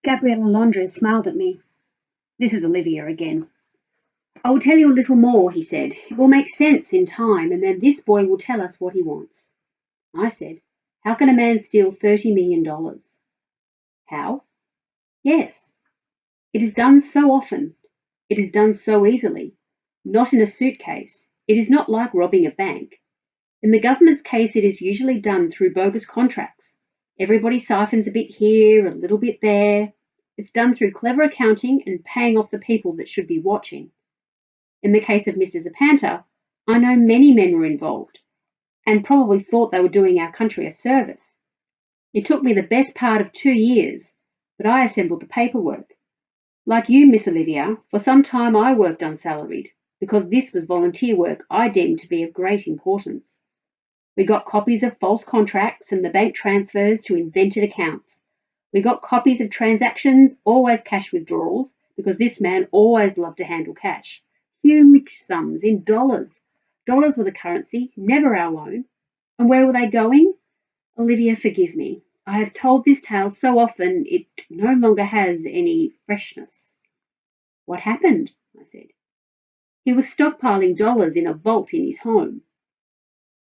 Gabriella Londres smiled at me. This is Olivia again. I will tell you a little more, he said. It will make sense in time, and then this boy will tell us what he wants. I said, how can a man steal $30 million? How? Yes. It is done so often. It is done so easily. Not in a suitcase. It is not like robbing a bank. In the government's case, it is usually done through bogus contracts. Everybody siphons a bit here, a little bit there. It's done through clever accounting and paying off the people that should be watching. In the case of Mr. Zapanta, I know many men were involved and probably thought they were doing our country a service. It took me the best part of 2 years, but I assembled the paperwork. Like you, Miss Olivia, for some time I worked unsalaried because this was volunteer work I deemed to be of great importance. We got copies of false contracts and the bank transfers to invented accounts. We got copies of transactions, always cash withdrawals, because this man always loved to handle cash. Huge sums in dollars. Dollars were the currency, never our own. And where were they going? Olivia, forgive me. I have told this tale so often it no longer has any freshness. What happened? I said. He was stockpiling dollars in a vault in his home.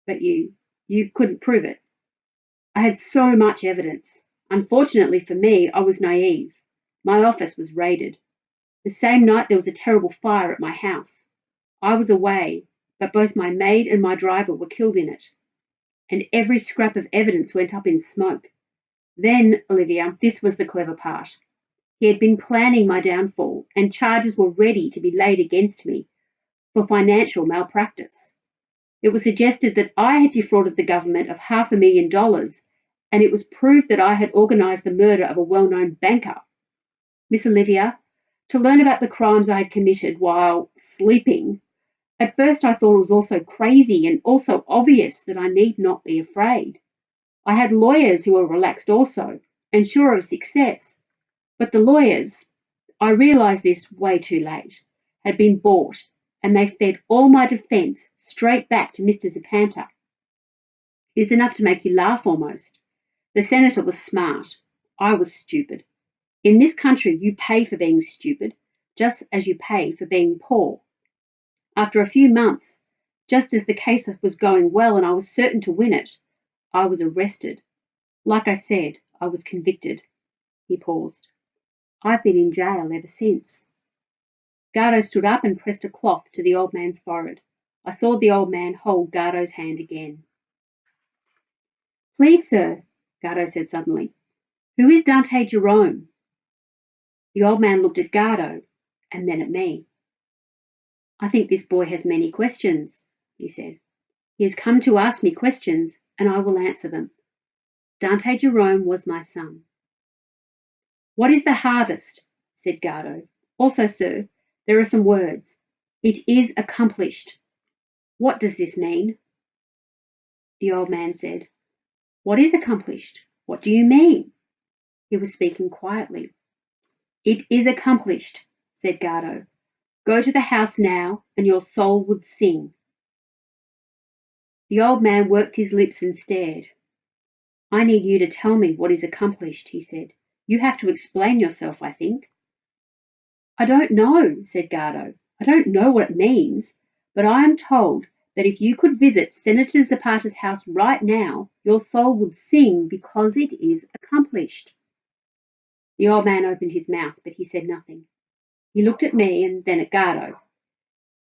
But you couldn't prove it. I had so much evidence. Unfortunately for me, I was naive. My office was raided. The same night there was a terrible fire at my house. I was away, but both my maid and my driver were killed in it. And every scrap of evidence went up in smoke. Then, Olivia, this was the clever part. He had been planning my downfall, and charges were ready to be laid against me for financial malpractice. It was suggested that I had defrauded the government of $500,000, and it was proved that I had organised the murder of a well-known banker. Miss Olivia, to learn about the crimes I had committed while sleeping, at first I thought it was also crazy and also obvious that I need not be afraid. I had lawyers who were relaxed also, and sure of success. But the lawyers, I realised this way too late, had been bought, and they fed all my defence straight back to Mr. Zapanta. It is enough to make you laugh almost. The senator was smart. I was stupid. In this country, you pay for being stupid, just as you pay for being poor. After a few months, just as the case was going well and I was certain to win it, I was arrested. Like I said, I was convicted. He paused. I've been in jail ever since. Gardo stood up and pressed a cloth to the old man's forehead. I saw the old man hold Gardo's hand again. Please, sir, Gardo said suddenly, who is Dante Jerome? The old man looked at Gardo and then at me. I think this boy has many questions, he said. He has come to ask me questions, and I will answer them. Dante Jerome was my son. What is the harvest? Said Gardo. Also, sir, there are some words. It is accomplished. What does this mean? The old man said, What is accomplished? What do you mean? He was speaking quietly. It is accomplished, said Gardo. Go to the house now, and your soul would sing. The old man worked his lips and stared. I need you to tell me what is accomplished, he said. You have to explain yourself, I think. I don't know, said Gardo. I don't know what it means, but I am told that if you could visit Senator Zapata's house right now, your soul would sing because it is accomplished. The old man opened his mouth, but he said nothing. He looked at me and then at Gardo.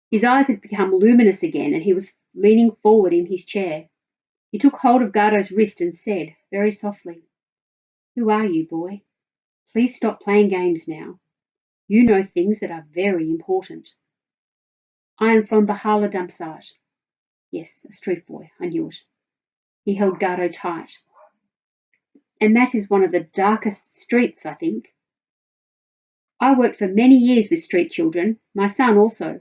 His eyes had become luminous again, and he was leaning forward in his chair. He took hold of Gardo's wrist and said, very softly, Who are you, boy? Please stop playing games now. You know things that are very important. I am from Bahala Dumpsite. Yes, a street boy, I knew it. He held Gardo tight. And that is one of the darkest streets, I think. I worked for many years with street children, my son also.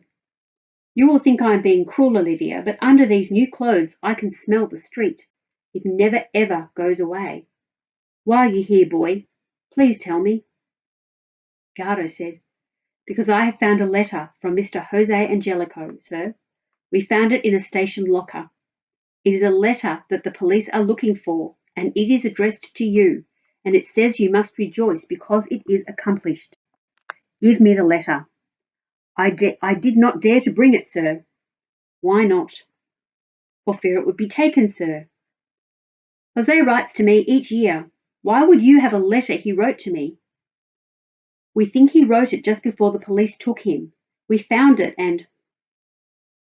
You will think I am being cruel, Olivia, but under these new clothes I can smell the street. It never ever goes away. Why are you here, boy? Please tell me. Gardo said, Because I have found a letter from Mr. Jose Angelico, sir. We found it in a station locker. It is a letter that the police are looking for, and it is addressed to you, and it says you must rejoice because it is accomplished. Give me the letter. I did not dare to bring it, sir. Why not? For fear it would be taken, sir. Jose writes to me each year. Why would you have a letter he wrote to me? We think he wrote it just before the police took him. We found it and...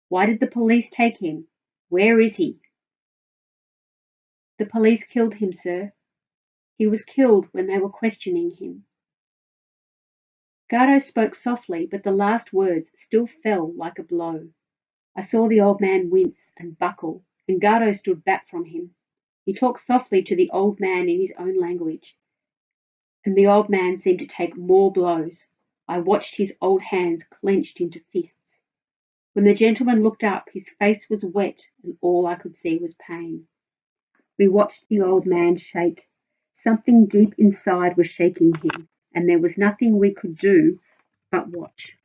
Why did the police take him? Where is he? The police killed him, sir. He was killed when they were questioning him. Gardo spoke softly, but the last words still fell like a blow. I saw the old man wince and buckle, and Gardo stood back from him. He talked softly to the old man in his own language, and the old man seemed to take more blows. I watched his old hands clenched into fists. When the gentleman looked up, his face was wet, and all I could see was pain. We watched the old man shake. Something deep inside was shaking him, and there was nothing we could do but watch.